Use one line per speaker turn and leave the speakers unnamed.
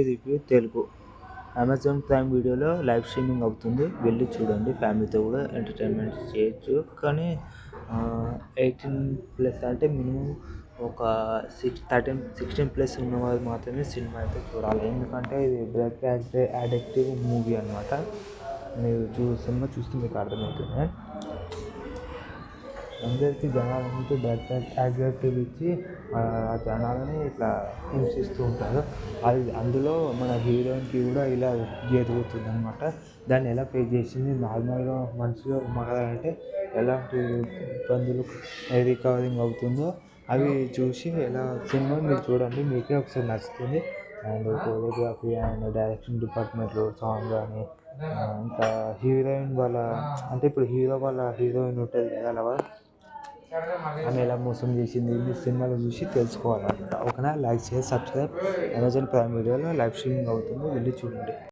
Review Telugu Amazon prime వీడియోలో live streaming అవుతుంది, వెళ్ళి చూడండి. ఫ్యామిలీతో కూడా ఎంటర్టైన్మెంట్ చేయొచ్చు. కానీ 18+ అంటే మినిమం ఒక 16+ ఉన్నవారు మాత్రమే సినిమా అయితే చూడాలి. ఎందుకంటే ఇది బ్లడ్ అడిక్టివ్ మూవీ అనమాట. మీరు సినిమా చూస్తే మీకు అర్థమవుతుంది. అందరికీ జనాలంతా బ్లడ్ అడిక్టివ్ ఇచ్చి ఆ జనాలని ఇట్లా హింసిస్తూ ఉంటారు. అందులో మన హీరోయిన్కి కూడా ఇలా జరుగుతుంది అనమాట. దాన్ని ఎలా ఫేస్ చేసింది, నార్మల్గా మనిషిగా మారాలంటే ఎలాంటి ఇబ్బందులు రికవరింగ్ అవుతుందో అవి చూసి ఎలా సినిమా మీరు చూడండి, మీకే ఒకసారి నచ్చుతుంది. అండ్ కొరియోగ్రఫీ అండ్ డైరెక్షన్ డిపార్ట్మెంట్లో సాంగ్ కానీ ఇంకా హీరోయిన్ వాళ్ళ అంటే ఇప్పుడు హీరో వాళ్ళ హీరోయిన్ ఉంటుంది కదా, అలా ఆమె ఎలా మోసం చేసింది మీ సినిమాలో చూసి తెలుసుకోవాలన్నమాట. ఓకేనా? లైక్ చేసి సబ్స్క్రైబ్. అమెజాన్ ప్రైమ్ వీడియోలో లైవ్ స్ట్రీమింగ్ అవుతుంది, వెళ్ళి చూడండి.